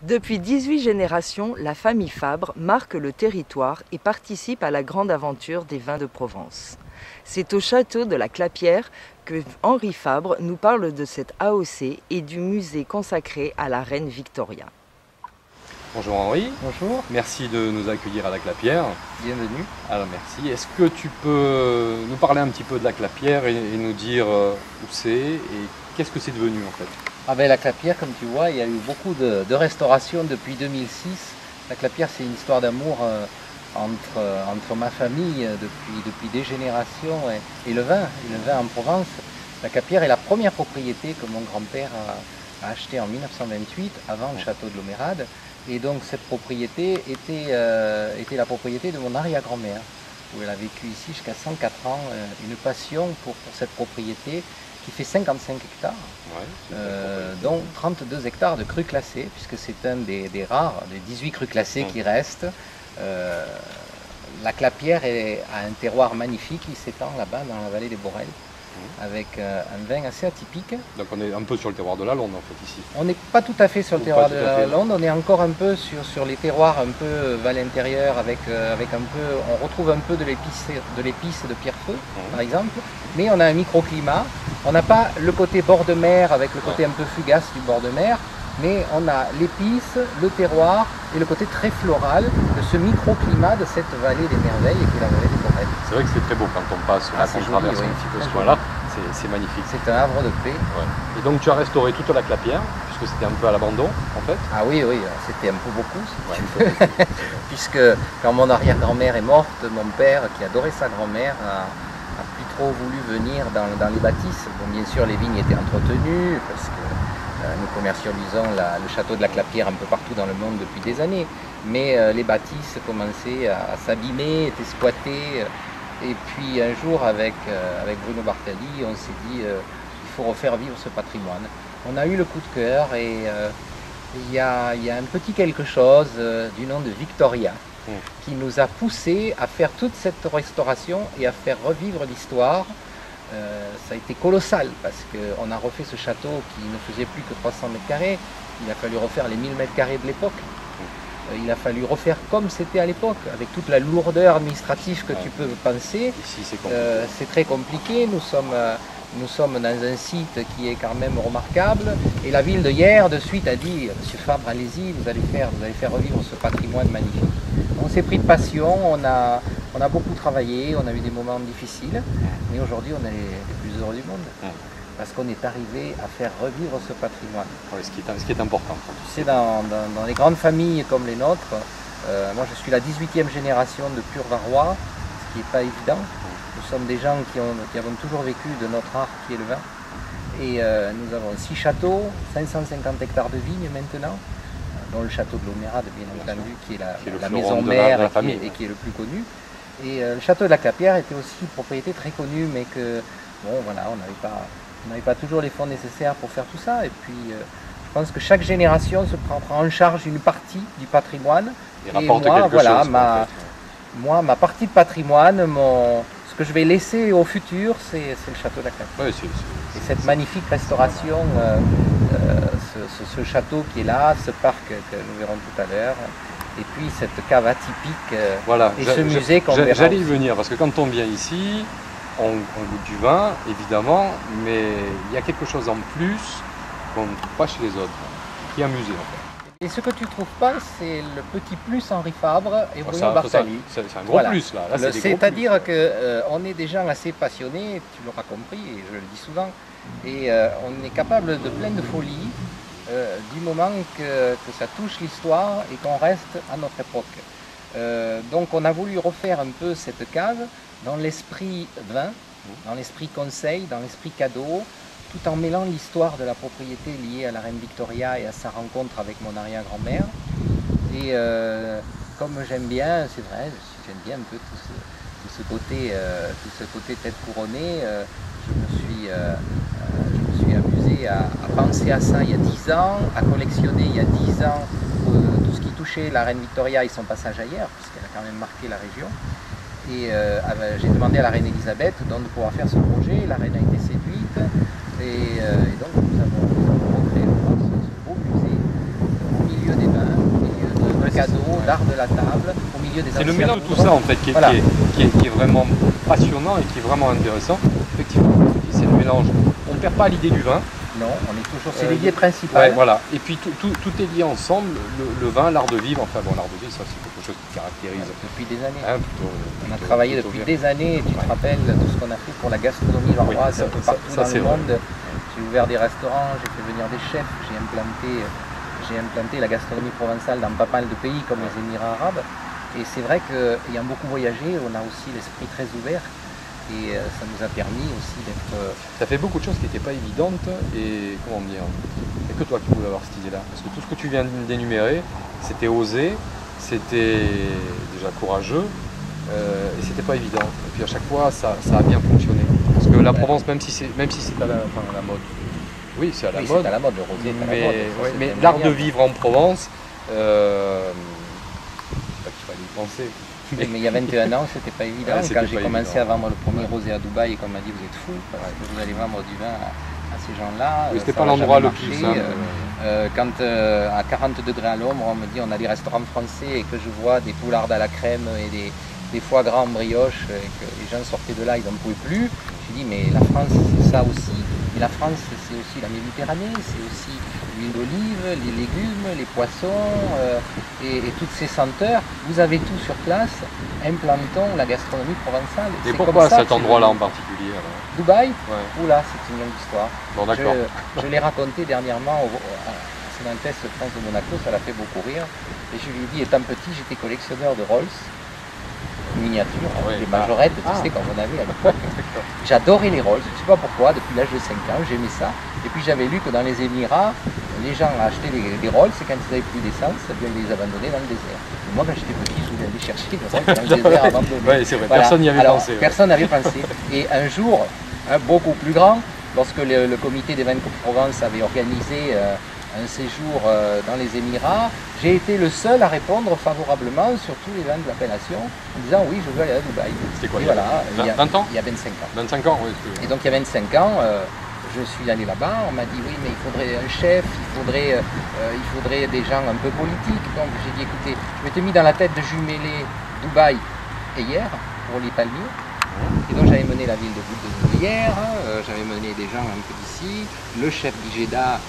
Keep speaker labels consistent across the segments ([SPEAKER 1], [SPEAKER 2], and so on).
[SPEAKER 1] Depuis 18 générations, la famille Fabre marque le territoire et participe à la grande aventure des vins de Provence. C'est au château de la Clapière que Henri Fabre nous parle de cette AOC et du musée consacré à la reine Victoria.
[SPEAKER 2] Bonjour Henri.
[SPEAKER 3] Bonjour.
[SPEAKER 2] Merci de nous accueillir à la Clapière.
[SPEAKER 3] Bienvenue.
[SPEAKER 2] Alors merci. Est-ce que tu peux nous parler un petit peu de la Clapière et nous dire où c'est et qu'est-ce que c'est devenu en fait?
[SPEAKER 3] La Clapière, comme tu vois, il y a eu beaucoup de restaurations depuis 2006. La Clapière, c'est une histoire d'amour entre ma famille depuis des générations et le vin en Provence. La Clapière est la première propriété que mon grand-père a achetée en 1928, avant le château de l'Omérade. Et donc cette propriété était la propriété de mon arrière-grand-mère, où elle a vécu ici jusqu'à 104 ans, une passion pour cette propriété qui fait 55 hectares, dont 32 hectares de crus classés, puisque c'est un des rares, des 18 crus classés qui restent. La Clapière a un terroir magnifique, il s'étend là-bas dans la vallée des Borel, avec un vin assez atypique.
[SPEAKER 2] Donc on est un peu sur le terroir de la Londe en fait ici.
[SPEAKER 3] On n'est pas tout à fait sur le terroir de la Londe, on est encore un peu sur les terroirs un peu vallée intérieure, avec un peu, on retrouve un peu de l'épice de Pierrefeu par exemple, mais on a un microclimat. On n'a pas le côté bord de mer avec le côté un peu fugace du bord de mer, mais on a l'épice, le terroir et le côté très floral de ce microclimat de cette vallée des merveilles qui est la vallée des Borel.
[SPEAKER 2] C'est vrai que c'est très beau quand on passe, on traverse un petit peu ce coin-là, c'est magnifique.
[SPEAKER 3] C'est un havre de paix.
[SPEAKER 2] Et donc tu as restauré toute la Clapière, puisque c'était un peu à l'abandon en fait.
[SPEAKER 3] Ah oui, c'était un peu beaucoup, puisque quand mon arrière-grand-mère est morte, mon père, qui adorait sa grand-mère, a plus trop voulu venir dans les bâtisses. Bon, bien sûr, les vignes étaient entretenues, parce que nous commercialisons le château de la Clapière un peu partout dans le monde depuis des années. Mais les bâtisses commençaient à s'abîmer, étaient squattées. Et puis un jour, avec Bruno Bartali, on s'est dit il faut refaire vivre ce patrimoine. On a eu le coup de cœur et il y a un petit quelque chose du nom de Victoria qui nous a poussé à faire toute cette restauration et à faire revivre l'histoire. Ça a été colossal parce qu'on a refait ce château qui ne faisait plus que 300 mètres carrés. Il a fallu refaire les 1000 mètres carrés de l'époque. Il a fallu refaire comme c'était à l'époque, avec toute la lourdeur administrative que tu peux penser.
[SPEAKER 2] Ici
[SPEAKER 3] c'est très compliqué. Nous sommes dans un site qui est quand même remarquable. Et la ville de Hyères de suite a dit « Monsieur Fabre, allez-y, vous allez faire revivre ce patrimoine magnifique ». On s'est pris de passion, on a beaucoup travaillé, on a eu des moments difficiles, mais aujourd'hui on est les plus heureux du monde. Parce qu'on est arrivé à faire revivre ce patrimoine.
[SPEAKER 2] Oui, ce qui est important.
[SPEAKER 3] Tu sais, dans les grandes familles comme les nôtres, moi je suis la 18e génération de pur Varois, ce qui n'est pas évident. Nous sommes des gens qui avons toujours vécu de notre art qui est le vin. Et nous avons 6 châteaux, 550 hectares de vignes maintenant, dont le château de l'Omérade, bien entendu, qui est la maison mère et qui est le plus connu. Et le château de la Clapière était aussi une propriété très connue, mais que, bon voilà, on n'avait pas toujours les fonds nécessaires pour faire tout ça. Et puis, je pense que chaque génération se prend en charge une partie du patrimoine.
[SPEAKER 2] Et moi, voilà,
[SPEAKER 3] ma partie de patrimoine, ce que je vais laisser au futur, c'est le château de la Clapière. Et cette magnifique restauration, ce château qui est là, ce parc que nous verrons tout à l'heure, et puis cette cave atypique et ce musée qu'on verra.
[SPEAKER 2] J'allais y venir, parce que quand on vient ici, on goûte du vin, évidemment, mais il y a quelque chose en plus qu'on ne trouve pas chez les autres, qui est un musée en fait.
[SPEAKER 3] Et ce que tu ne trouves pas, c'est le petit plus Henri Fabre et Bruno Bartali.
[SPEAKER 2] C'est un gros plus là.
[SPEAKER 3] C'est-à-dire qu'on est des gens assez passionnés, tu l'auras compris, et je le dis souvent, et on est capable de plein de folie du moment que ça touche l'histoire et qu'on reste à notre époque. Donc on a voulu refaire un peu cette cave dans l'esprit vin, dans l'esprit conseil, dans l'esprit cadeau, tout en mêlant l'histoire de la propriété liée à la reine Victoria et à sa rencontre avec mon arrière-grand-mère. Et comme j'aime bien, c'est vrai, j'aime bien un peu tout ce côté tête couronnée, je me suis amusé à penser à ça il y a 10 ans, à collectionner il y a 10 ans tout ce qui touchait la reine Victoria et son passage ailleurs, puisqu'elle a quand même marqué la région. Et j'ai demandé à la reine Elisabeth de pouvoir faire ce projet. La reine a été séduite et donc nous avons recréé ce beau musée au milieu des vins. cadeau, l'art de la table, au milieu des
[SPEAKER 2] C'est le
[SPEAKER 3] anciens
[SPEAKER 2] mélange de tout
[SPEAKER 3] bourgs.
[SPEAKER 2] ça en fait qui est vraiment passionnant et qui est vraiment intéressant. Effectivement, c'est le mélange. On ne perd pas l'idée du vin.
[SPEAKER 3] Non, on est toujours, c'est l'idée principale.
[SPEAKER 2] Ouais, voilà. Et puis tout est lié ensemble, le vin, l'art de vivre. Enfin bon, l'art de vivre, ça c'est quelque chose qui caractérise.
[SPEAKER 3] Depuis des années.
[SPEAKER 2] Hein,
[SPEAKER 3] On a travaillé depuis des années, et tu te rappelles tout ce qu'on a fait pour la gastronomie varoise
[SPEAKER 2] ça,
[SPEAKER 3] partout
[SPEAKER 2] ça,
[SPEAKER 3] dans le
[SPEAKER 2] vrai.
[SPEAKER 3] monde. J'ai ouvert des restaurants, j'ai fait venir des chefs, j'ai implanté la gastronomie provençale dans pas mal de pays comme les Émirats arabes. Et c'est vrai qu'ayant beaucoup voyagé, on a aussi l'esprit très ouvert. Et ça nous a permis aussi d'être...
[SPEAKER 2] Ça fait beaucoup de choses qui n'étaient pas évidentes et comment dire, il n'y a que toi qui pouvais avoir cette idée-là. Parce que tout ce que tu viens d'énumérer, c'était osé, c'était déjà courageux et c'était pas évident. Et puis à chaque fois, ça a bien fonctionné. Parce que la Provence, même si c'est à la mode, oui c'est à la mode,
[SPEAKER 3] c'est à la mode, le rosé est à la mode.
[SPEAKER 2] Mais l'art de vivre en Provence, je sais pas qu'il fallait y penser.
[SPEAKER 3] Mais il y a 21 ans, c'était pas évident. Quand j'ai commencé à vendre le premier rosé à Dubaï, on m'a dit vous êtes fous, parce que vous allez vendre du vin à ces gens-là.
[SPEAKER 2] Oui, c'était pas l'endroit le plus simple.
[SPEAKER 3] Quand à 40 degrés à l'ombre, on me dit on a des restaurants français et que je vois des poulardes à la crème et des foie gras en brioche et que les gens sortaient de là, ils n'en pouvaient plus. J'ai dit mais la France c'est ça aussi. Mais la France c'est aussi la Méditerranée, c'est aussi l'huile d'olive, les légumes, les poissons et toutes ces senteurs. Vous avez tout sur place, implantons la gastronomie provençale.
[SPEAKER 2] Et pourquoi cet endroit-là en particulier alors?
[SPEAKER 3] Dubaï?
[SPEAKER 2] Ouais.
[SPEAKER 3] Oula, c'est une longue histoire.
[SPEAKER 2] Bon, d'accord.
[SPEAKER 3] Je l'ai raconté dernièrement à Sénantès, le prince de Monaco, ça l'a fait beaucoup rire. Et je lui ai dit, étant petit, j'étais collectionneur de Rolls, miniatures, des majorettes, tu sais, comme on avait à l'époque. J'adorais les Rolls, je ne sais pas pourquoi, depuis l'âge de 5 ans, j'aimais ça. Et puis j'avais lu que dans les Émirats, les gens achetaient les Rolls et quand ils n'avaient plus d'essence, ils les abandonnaient dans le désert. Et moi, quand j'étais petit, je voulais aller chercher des Rolls dans le désert abandonné.
[SPEAKER 2] Oui, c'est vrai,
[SPEAKER 3] Voilà.
[SPEAKER 2] personne n'y avait pensé.
[SPEAKER 3] Personne n'avait pensé. Et un jour, beaucoup plus grand, lorsque le comité des vins de Provence avait organisé un séjour dans les Émirats, j'ai été le seul à répondre favorablement sur tous les vins de l'appellation en disant oui, je veux aller à Dubaï.
[SPEAKER 2] C'était quoi?
[SPEAKER 3] Et voilà,
[SPEAKER 2] 20 ans?
[SPEAKER 3] Il y a 25 ans.
[SPEAKER 2] 25 ans, oui.
[SPEAKER 3] Et donc il y a 25 ans, je suis allé là-bas, on m'a dit oui, mais il faudrait un chef, il faudrait des gens un peu politiques. Donc j'ai dit écoutez, je m'étais mis dans la tête de jumeler Dubaï et hier pour les palmiers. Et donc j'avais mené la ville de hier, j'avais mené des gens un peu d'ici, le chef d'Igeda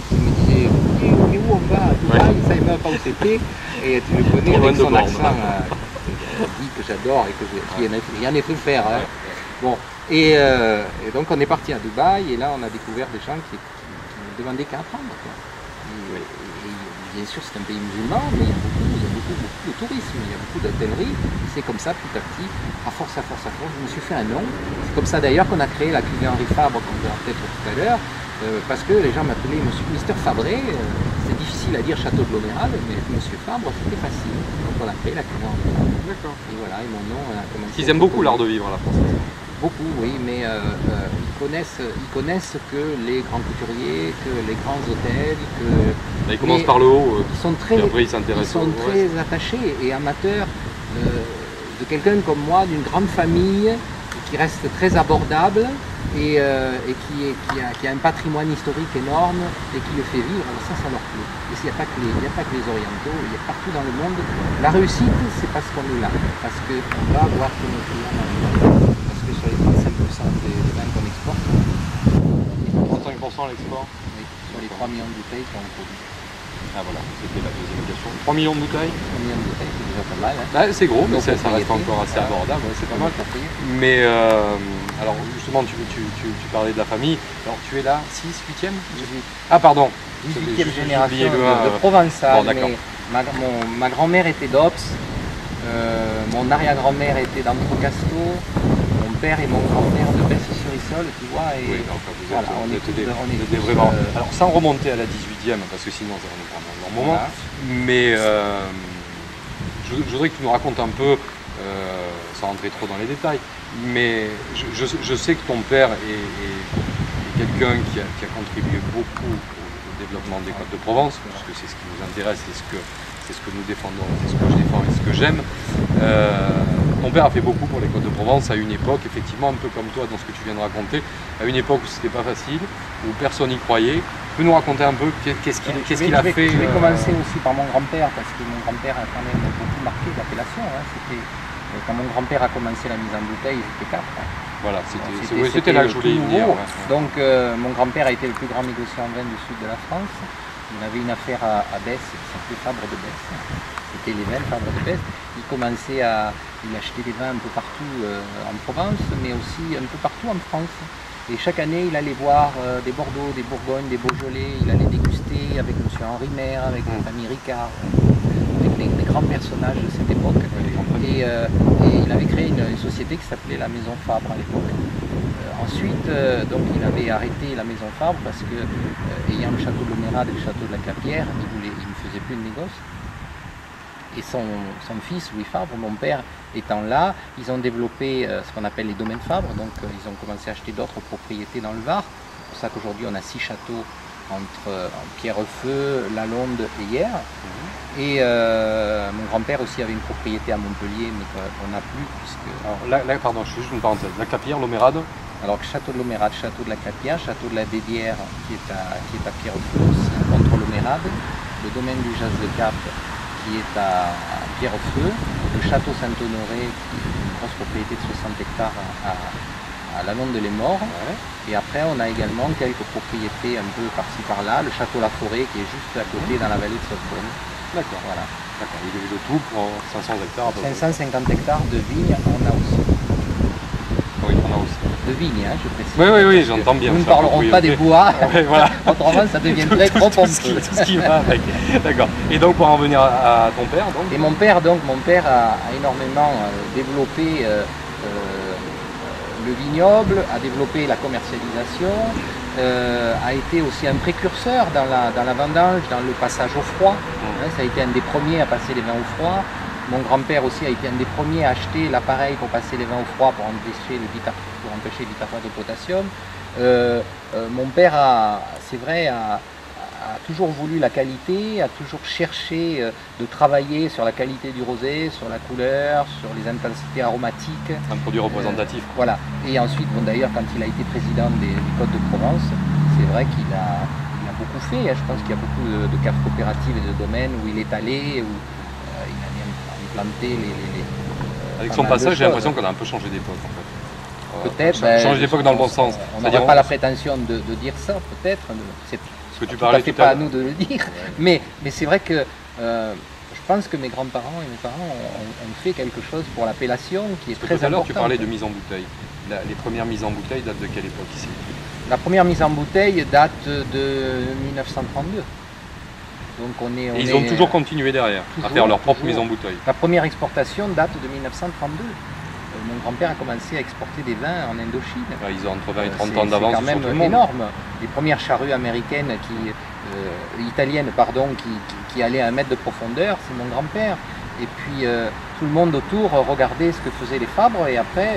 [SPEAKER 3] qui me disait mais où on va à Dubaï, il ne savait même pas où c'était, et tu le connais avec son accent dit que j'adore et qui en est fait faire. Hein. Bon, et donc on est parti à Dubaï et là on a découvert des gens qui ne demandaient qu'à apprendre. Et bien sûr c'est un pays musulman, mais il y a beaucoup de tourisme, il y a beaucoup d'hôtellerie. C'est comme ça petit à petit, à force, je me suis fait un nom. C'est comme ça d'ailleurs qu'on a créé la cuvée Henri Fabre, qu'on verra peut-être tout à l'heure, parce que les gens m'appelaient Mister Fabré. C'est difficile à dire Château de l'Homéral, mais Monsieur Fabre c'était facile. Donc on a créé la cuvée Henri Fabre.
[SPEAKER 2] D'accord.
[SPEAKER 3] Et voilà, et mon nom a commencé.
[SPEAKER 2] Ils aiment beaucoup l'art de vivre à la française.
[SPEAKER 3] Beaucoup, oui, mais ils connaissent que les grands couturiers, que les grands hôtels, que...
[SPEAKER 2] Là, ils commencent par le haut,
[SPEAKER 3] ils sont très,
[SPEAKER 2] et après ils s'intéressent
[SPEAKER 3] ils sont très attachés et amateurs de quelqu'un comme moi, d'une grande famille, qui reste très abordable et qui a un patrimoine historique énorme et qui le fait vivre. Alors ça leur plaît. Et il n'y a pas que les orientaux, il y a partout dans le monde. La réussite, c'est parce qu'on est là, parce qu'on va voir que nos clients arrivent. Parce que sur les 35% des vins qu'on exporte,
[SPEAKER 2] 35% à l'export.
[SPEAKER 3] oui, sur les 3 millions de bouteilles qu'on produit.
[SPEAKER 2] Ah voilà, c'était la deuxième question. 3 millions de bouteilles?
[SPEAKER 3] 3 millions de bouteilles, c'est déjà pas mal. Hein.
[SPEAKER 2] Bah, c'est gros, mais
[SPEAKER 3] Donc,
[SPEAKER 2] ça reste encore assez abordable, ouais, c'est pas mal. Mais alors justement, tu parlais de la famille. Alors tu es là, 6, 8e? Ah pardon.
[SPEAKER 3] 18e génération de Provençal.
[SPEAKER 2] Bon, mais
[SPEAKER 3] ma grand-mère était d'Ops, mon arrière-grand-mère était d'Antrecasteau, mon père et mon grand-père de Bercy-sur-Issole, tu vois. Et
[SPEAKER 2] oui, donc vous
[SPEAKER 3] voilà,
[SPEAKER 2] on
[SPEAKER 3] est
[SPEAKER 2] était vraiment... Alors sans remonter à la 18e, parce que sinon ça va nous prendre un long moment, voilà. Mais je voudrais que tu nous racontes un peu, sans rentrer trop dans les détails, mais je sais que ton père est quelqu'un qui a contribué beaucoup au développement des Côtes de Provence, parce que c'est ce qui nous intéresse, c'est ce que nous défendons, c'est ce que je défends et ce que j'aime. Ton père a fait beaucoup pour les Côtes de Provence à une époque, effectivement, un peu comme toi dans ce que tu viens de raconter, à une époque où c'était pas facile, où personne n'y croyait. Tu peux nous raconter un peu qu'est-ce qu'il a fait?
[SPEAKER 3] Je vais commencer aussi par mon grand-père, parce que mon grand-père a quand même beaucoup marqué l'appellation. Quand mon grand-père a commencé la mise en bouteille, ils étaient 4.
[SPEAKER 2] Voilà, c'était là que je voulais y venir. Ouais.
[SPEAKER 3] Donc mon grand-père a été le plus grand négociant en vin du sud de la France. Il avait une affaire à Besse qui s'appelait Fabre de Besse. C'était les vins Fabre de Besse. Il achetait des vins un peu partout en Provence, mais aussi un peu partout en France. Et chaque année, il allait voir des Bordeaux, des Bourgognes, des Beaujolais. Il allait déguster avec M. Henri Maire, avec la famille Ricard, avec les grands personnages de cette époque. Et il avait créé une société qui s'appelait la Maison Fabre à l'époque. Ensuite, donc, il avait arrêté la Maison Fabre parce que, ayant le château de Lomérade et le château de la Clapière, il ne faisait plus de négoce. Et son fils, Louis Fabre, mon père, étant là, ils ont développé ce qu'on appelle les domaines Fabre. Donc, ils ont commencé à acheter d'autres propriétés dans le Var. C'est pour ça qu'aujourd'hui, on a 6 châteaux entre Pierrefeu, Lalonde et Hyères. Et mon grand-père aussi avait une propriété à Montpellier, mais qu'on n'a plus puisque...
[SPEAKER 2] Alors là, pardon, je fais juste une parenthèse. La Clapière, Lomérade.
[SPEAKER 3] Alors château de Lomérade, château de la Clapière, château de la Bédière qui est à Pierrefeu aussi, contre Lomérade, le domaine du Jas de Cap qui est à Pierrefeu, le château Saint-Honoré qui est une grosse propriété de 60 hectares à la Londe de les Morts. Ouais. Et après on a également quelques propriétés un peu par-ci par-là, le château La Forêt qui est juste à côté dans la vallée de Sorbonne.
[SPEAKER 2] D'accord, voilà. D'accord. Il y a de tout pour 500 hectares.
[SPEAKER 3] 550 hectares de vignes, on a aussi.
[SPEAKER 2] Oui, on a aussi.
[SPEAKER 3] De vignes, hein, je précise.
[SPEAKER 2] Oui, j'entends bien.
[SPEAKER 3] Nous ne parlerons pas des bois.
[SPEAKER 2] Ouais, voilà.
[SPEAKER 3] Autrement, ça deviendrait trop pompeux.
[SPEAKER 2] Tout ce qui va avec. D'accord. Et donc, pour en revenir à ton père, donc.
[SPEAKER 3] Et mon père a énormément développé le vignoble, a développé la commercialisation, a été aussi un précurseur dans la vendange, dans le passage au froid. Ça a été un des premiers à passer les vins au froid. Mon grand-père aussi a été un des premiers à acheter l'appareil pour passer les vins au froid pour empêcher le bitafort de potassium. Mon père c'est vrai, a toujours voulu la qualité, a toujours cherché de travailler sur la qualité du rosé, sur la couleur, sur les intensités aromatiques.
[SPEAKER 2] Un produit représentatif.
[SPEAKER 3] Voilà. Et ensuite, bon, d'ailleurs, quand il a été président des Côtes de Provence, c'est vrai qu'il a beaucoup fait. Je pense qu'il y a beaucoup de caves coopératives et de domaines où il est allé, où il a implanté
[SPEAKER 2] avec son passage, j'ai l'impression qu'on a un peu changé d'époque en fait.
[SPEAKER 3] Peut-être.
[SPEAKER 2] Changer d'époque dans le bon sens.
[SPEAKER 3] On n'a pas la prétention de dire ça, peut-être.
[SPEAKER 2] Ce que tu parlais tout à l'heure.
[SPEAKER 3] Pas à nous de le dire. Mais c'est vrai que je pense que mes grands-parents et mes parents ont fait quelque chose pour l'appellation qui est très importante. Tout à l'heure,
[SPEAKER 2] tu parlais de mise en bouteille. Les premières mises en bouteille datent de quelle époque ici?
[SPEAKER 3] La première mise en bouteille date de 1932. Donc
[SPEAKER 2] ils ont toujours continué derrière, à faire leur propre mise en bouteille.
[SPEAKER 3] La première exportation date de 1932. Mon grand-père a commencé à exporter des vins en Indochine.
[SPEAKER 2] Ils ont entre 20 et 30 ans d'avance.
[SPEAKER 3] C'est quand même énorme. Les premières charrues américaines, italiennes, qui allaient à 1 mètre de profondeur, c'est mon grand-père. Et puis tout le monde autour regardait ce que faisaient les Fabres. Et après,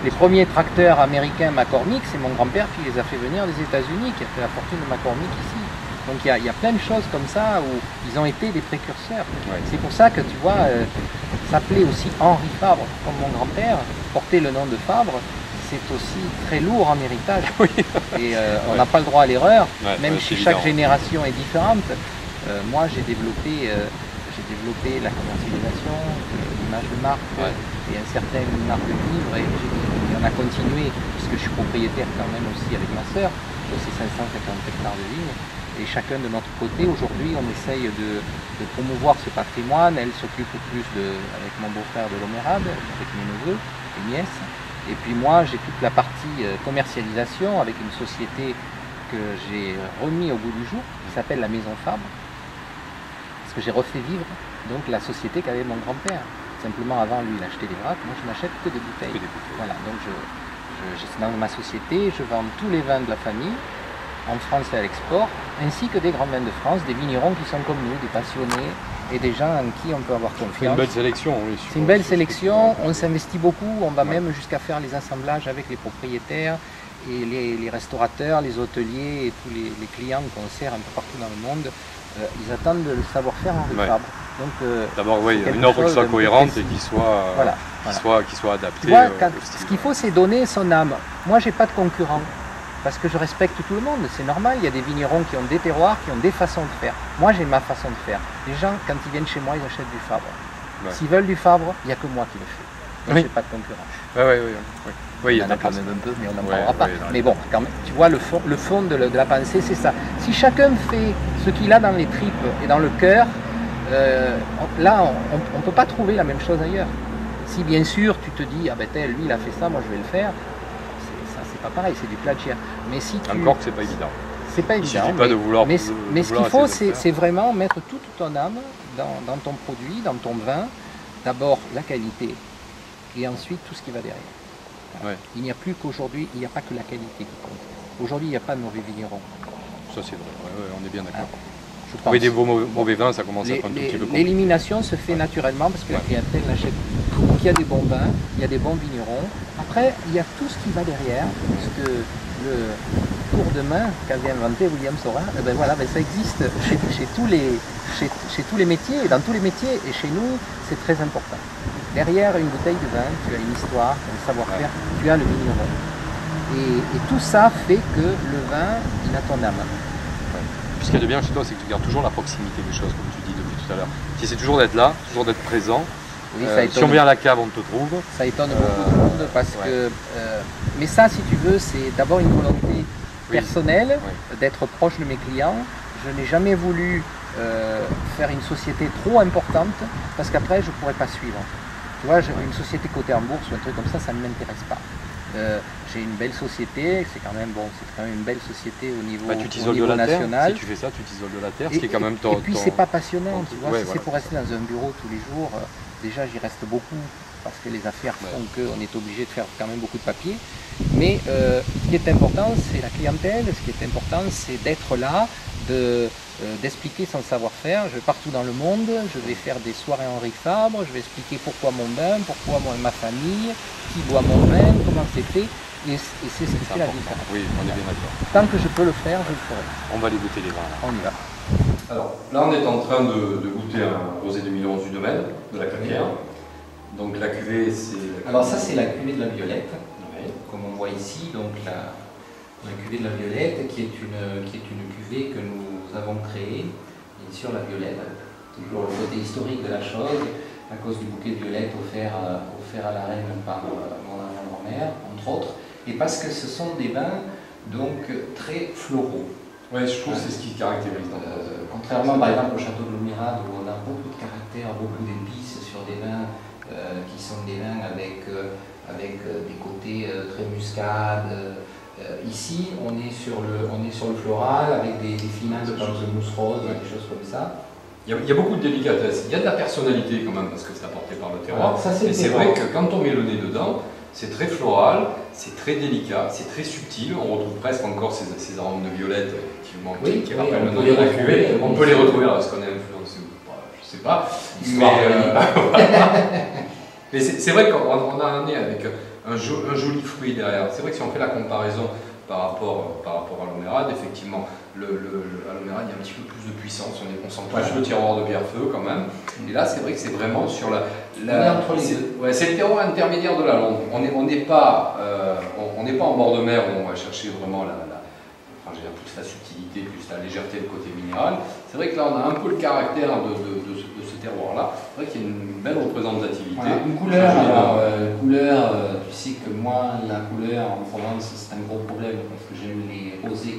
[SPEAKER 3] les premiers tracteurs américains McCormick, c'est mon grand-père qui les a fait venir des États-Unis, qui a fait la fortune de McCormick ici. Donc il y a plein de choses comme ça où ils ont été des précurseurs. Ouais. C'est pour ça que tu vois, s'appeler aussi Henri Fabre, comme mon grand-père, porter le nom de Fabre, c'est aussi très lourd en héritage. Oui. Et on n'a pas le droit à l'erreur, même si chaque génération est différente. Moi j'ai développé la commercialisation, l'image de marque et un certain marque de livre, et on a continué, puisque je suis propriétaire quand même aussi avec ma sœur, de ces 550 hectares de vignes. Et chacun de notre côté, aujourd'hui, on essaye de promouvoir ce patrimoine. Elle s'occupe plus avec mon beau-frère de Lomérade, avec mes neveux et nièces. Et puis moi, j'ai toute la partie commercialisation avec une société que j'ai remis au goût du jour, qui s'appelle la Maison Fabre. Parce que j'ai refait vivre donc la société qu'avait mon grand-père. Simplement, avant, lui, il achetait des vracs. Moi, je n'achète que des bouteilles. Voilà, donc dans ma société, je vends tous les vins de la famille, en France et à l'export, ainsi que des grands vins de France, des vignerons qui sont comme nous, des passionnés et des gens en qui on peut avoir confiance.
[SPEAKER 2] C'est une belle sélection, oui.
[SPEAKER 3] C'est une belle sélection, on s'investit beaucoup, on va même jusqu'à faire les assemblages avec les propriétaires et les restaurateurs, les hôteliers et tous les clients qu'on sert un peu partout dans le monde. Ils attendent le savoir-faire Henri Fabre.
[SPEAKER 2] D'abord, oui,
[SPEAKER 3] c'est
[SPEAKER 2] une offre qui
[SPEAKER 3] chose
[SPEAKER 2] soit
[SPEAKER 3] de
[SPEAKER 2] cohérente
[SPEAKER 3] précis.
[SPEAKER 2] et qui soit,
[SPEAKER 3] Voilà,
[SPEAKER 2] qui soit adaptée.
[SPEAKER 3] Tu vois,
[SPEAKER 2] au style.
[SPEAKER 3] ce qu'il faut, c'est donner son âme. Moi, j'ai pas de concurrent. Parce que je respecte tout le monde, c'est normal, il y a des vignerons qui ont des terroirs, qui ont des façons de faire. Moi, j'ai ma façon de faire. Les gens, quand ils viennent chez moi, ils achètent du Fabre.
[SPEAKER 2] Ouais.
[SPEAKER 3] S'ils veulent du Fabre, il n'y a que moi qui le fais. Moi,
[SPEAKER 2] Oui.
[SPEAKER 3] j'ai pas de concurrent.
[SPEAKER 2] Oui, il y
[SPEAKER 3] Il
[SPEAKER 2] a
[SPEAKER 3] y en a
[SPEAKER 2] de
[SPEAKER 3] quand
[SPEAKER 2] la
[SPEAKER 3] même
[SPEAKER 2] place.
[SPEAKER 3] un peu, mais on n'en
[SPEAKER 2] Ouais,
[SPEAKER 3] parlera pas.
[SPEAKER 2] ouais,
[SPEAKER 3] Mais bon, quand même, tu vois, le fond de la pensée, c'est ça. Si chacun fait ce qu'il a dans les tripes et dans le cœur, là, on ne peut pas trouver la même chose ailleurs. Si bien sûr, tu te dis, ah ben tel, lui, il a fait ça, moi je vais le faire, ça, c'est pas pareil, c'est du plagiat. Mais si tu...
[SPEAKER 2] Encore que c'est pas évident.
[SPEAKER 3] C'est pas
[SPEAKER 2] Il
[SPEAKER 3] évident.
[SPEAKER 2] suffit pas de vouloir.
[SPEAKER 3] Mais ce qu'il faut,
[SPEAKER 2] essayer de le
[SPEAKER 3] c'est vraiment mettre toute ton âme dans ton produit, dans ton vin. D'abord la qualité et ensuite tout ce qui va derrière.
[SPEAKER 2] Ouais.
[SPEAKER 3] Il n'y a plus qu'aujourd'hui, il n'y a pas que la qualité qui compte. Aujourd'hui, il n'y a pas de mauvais vignerons.
[SPEAKER 2] Ça, c'est vrai. On est bien d'accord.
[SPEAKER 3] Je pense.
[SPEAKER 2] Trouver des mauvais vins, ça commence à être un tout petit peu compliqué.
[SPEAKER 3] L'élimination se fait naturellement parce que la clientèle l'achète. Donc il y a des bons vins, il y a des bons vignerons. Après, il y a tout ce qui va derrière. Parce que le tour de main qu'avait inventé William Saurin, ben voilà, ben ça existe chez tous les métiers, dans tous les métiers, et chez nous, c'est très important. Derrière une bouteille de vin, tu as une histoire, un savoir-faire, tu as le vigneron. Et tout ça fait que le vin, il a ton âme.
[SPEAKER 2] Puis ce qu'il y a de bien chez toi, c'est que tu gardes toujours la proximité des choses, comme tu dis depuis tout à l'heure. Tu essaies toujours d'être là, toujours d'être présent.
[SPEAKER 3] Oui, ça
[SPEAKER 2] si on vient à la cave, on te trouve.
[SPEAKER 3] Ça étonne beaucoup de monde parce que... mais ça, si tu veux, c'est d'abord une volonté personnelle d'être proche de mes clients. Je n'ai jamais voulu faire une société trop importante parce qu'après, je ne pourrais pas suivre. Tu vois, une société cotée en bourse ou un truc comme ça ne m'intéresse pas. J'ai une belle société, c'est quand même une belle société au niveau,
[SPEAKER 2] tu t'isoles de la
[SPEAKER 3] national.
[SPEAKER 2] terre. Si tu fais ça, tu t'isoles de la terre, ce qui est quand même
[SPEAKER 3] Et puis c'est pas passionnant, tu vois.
[SPEAKER 2] Ouais,
[SPEAKER 3] si c'est pour rester dans un bureau tous les jours, déjà j'y reste beaucoup parce que les affaires font qu'on est obligé de faire quand même beaucoup de papier. Mais ce qui est important, c'est la clientèle. Ce qui est important, c'est d'être là, d'expliquer son savoir-faire. Je vais partout dans le monde, je vais faire des soirées Henri Fabre, je vais expliquer pourquoi mon vin, pourquoi ma famille, qui boit mon vin, comment c'est fait. Et c'est ce qui fait la différence.
[SPEAKER 2] Oui, on est bien d'accord.
[SPEAKER 3] Tant que je peux le faire, je le ferai.
[SPEAKER 2] On va aller goûter les vins.
[SPEAKER 3] On y va.
[SPEAKER 2] Alors là, on est en train de goûter un rosé 2011 du domaine, de la Clapière. Donc la cuvée, c'est...
[SPEAKER 3] Alors ça, c'est la cuvée de la Violette,
[SPEAKER 2] Oui.
[SPEAKER 3] comme on voit ici. Donc la cuvée de la Violette, qui est une cuvée que nous avons créée, bien sûr la Violette, toujours le côté historique de la chose, à cause du bouquet de violettes offert à la reine par mon arrière-grand-mère, entre autres, et parce que ce sont des vins donc très floraux.
[SPEAKER 2] Oui, je trouve que c'est ce qui caractérise.
[SPEAKER 3] Contrairement par exemple au château de Lumirade où on a beaucoup de caractère, beaucoup d'épices sur des vins qui sont des vins avec des côtés très muscades. Ici, on est sur le floral avec des finements de pamplemousse rose, des choses comme ça.
[SPEAKER 2] Il y a beaucoup de délicatesse. Il y a de la personnalité quand même parce que c'est apporté par le terroir.
[SPEAKER 3] Ça,
[SPEAKER 2] et c'est vrai que quand on met le nez dedans, c'est très floral, c'est très délicat, c'est très subtil. On retrouve presque encore ces arômes de violette effectivement, qui rappellent le nom de la cuvée. On peut les retrouver là, parce qu'on est influencé ou pas, je sais pas. Mais c'est vrai qu'on a un nez avec un joli fruit derrière. C'est vrai que si on fait la comparaison par rapport à l'Omérade, effectivement, à l'Omérade, il y a un petit peu plus de puissance, on sent plus le terroir de Pierrefeu quand même. Et là, c'est vrai que c'est vraiment sur c'est le terroir intermédiaire de la Londe. On n'est pas en bord de mer où on va chercher vraiment plus la subtilité, plus la légèreté, le côté minéral. C'est vrai que là, on a un peu le caractère de ce terroir-là. C'est vrai qu'il y a une belle représentativité.
[SPEAKER 3] Voilà, une couleur, tu sais que moi, la couleur en Provence, c'est un gros problème parce que j'aime les rosés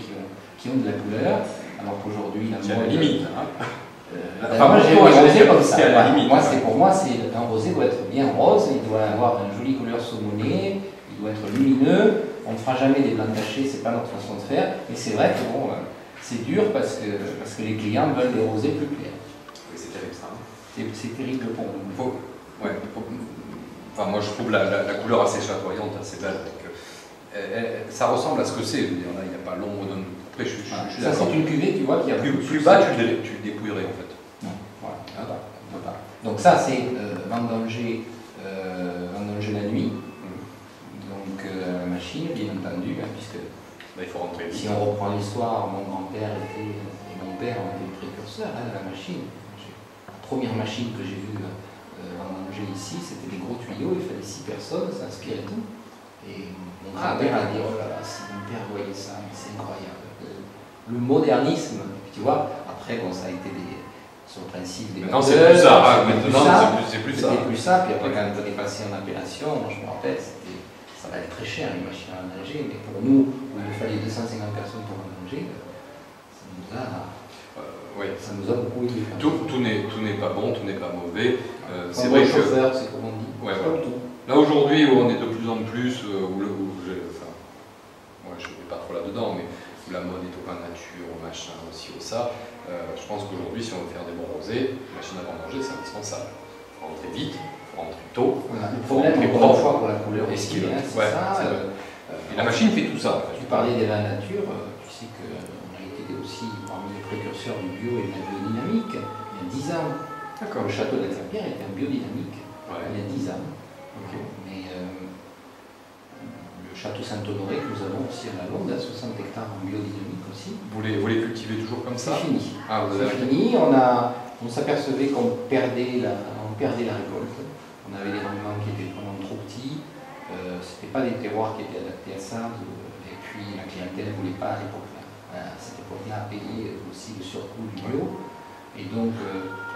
[SPEAKER 3] qui ont de la couleur, alors qu'aujourd'hui,
[SPEAKER 2] c'est à la limite.
[SPEAKER 3] Moi, j'ai un rosé comme ça.
[SPEAKER 2] Pour
[SPEAKER 3] moi, un rosé doit être bien rose, il doit avoir une jolie couleur saumonnée, il doit être lumineux. On ne fera jamais des blancs tachés, c'est pas notre façon de faire. Mais c'est vrai que c'est dur parce que les clients veulent des rosés plus clairs.
[SPEAKER 2] Oui, c'est terrible ça.
[SPEAKER 3] C'est terrible pour nous.
[SPEAKER 2] Enfin, moi, je trouve la couleur assez chatoyante, assez belle. Ça ressemble à ce que c'est. Là, il n'y a pas l'ombre d'un. Après, je suis
[SPEAKER 3] ça, c'est une cuvée, tu vois, qui a
[SPEAKER 2] plus bas, tu le dépouillerais en fait.
[SPEAKER 3] Non, voilà, on peut pas. Donc ça, c'est vendanger la nuit. Donc la machine, bien entendu, puisque
[SPEAKER 2] il faut rentrer vite.
[SPEAKER 3] Si on reprend l'histoire, mon grand-père et mon père ont été précurseurs de la machine. premières machines que j'ai vues en manger ici, c'était des gros tuyaux, il fallait 6 personnes, ça aspirait tout. Et mon grand-père a dit, oh là là, si mon père voyait ça, c'est incroyable. Le modernisme, tu vois, après, bon, ça a été sur le principe des
[SPEAKER 2] maintenant, c'est plus ça.
[SPEAKER 3] Maintenant,
[SPEAKER 2] c'est plus ça.
[SPEAKER 3] C'était plus ça, puis après, quand on est passé en appellation, moi, je me rappelle, ça valait très cher, une machine à ménager, mais pour nous, où il fallait 250 personnes pour ménager, ça nous a beaucoup aidé.
[SPEAKER 2] Tout n'est pas bon, tout n'est pas mauvais.
[SPEAKER 3] C'est vrai que chauffeur, c'est comme on dit.
[SPEAKER 2] Ouais, voilà. Là aujourd'hui, où on est de plus en plus, moi je ne vais pas trop là-dedans, mais où la mode est au pain nature, au machin, aussi au ça, je pense qu'aujourd'hui, si on veut faire des bons rosés, machine à manger, c'est indispensable. Il faut rentrer vite, il faut rentrer tôt.
[SPEAKER 3] Voilà. Le problème, encore une fois, pour la couleur,
[SPEAKER 2] et
[SPEAKER 3] c'est
[SPEAKER 2] ouais,
[SPEAKER 3] ça.
[SPEAKER 2] Et la machine fait tout ça.
[SPEAKER 3] Tu parlais des vins nature, tu sais qu'on a été aussi parmi les précurseurs du bio et de la biodynamique il y a 10 ans. Le château de la Clapière était en biodynamique il y a 10 ans. Okay. Mais le château Saint-Honoré que nous avons aussi à la Londe, à 60 hectares en biodynamique aussi.
[SPEAKER 2] Vous les cultivez toujours comme ça?
[SPEAKER 3] C'est fini.
[SPEAKER 2] C'est
[SPEAKER 3] fini. On s'apercevait qu'on perdait la récolte. On avait des rendements qui étaient vraiment trop petits. Ce n'étaient pas des terroirs qui étaient adaptés à ça. Et puis la clientèle ne voulait pas à l'époque-là. À cette époque-là, payer aussi le surcoût du bio. Et donc,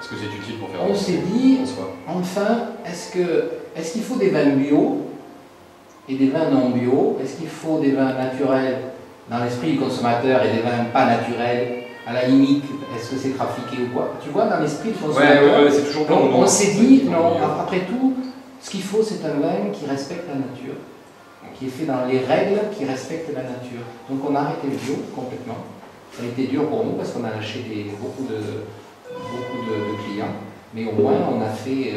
[SPEAKER 2] est-ce que c'est utile pour faire
[SPEAKER 3] on s'est dit, enfin, est-ce qu'il faut des vins bio et des vins non bio? Est-ce qu'il faut des vins naturels dans l'esprit du consommateur et des vins pas naturels? À la limite, est-ce que c'est trafiqué ou quoi? Tu vois, dans l'esprit du consommateur,
[SPEAKER 2] c'est toujours
[SPEAKER 3] bon, on s'est dit, non, après tout, ce qu'il faut, c'est un vin qui respecte la nature, qui est fait dans les règles qui respectent la nature. Donc on a arrêté le bio complètement. Ça a été dur pour nous parce qu'on a lâché beaucoup de clients, mais au moins on a fait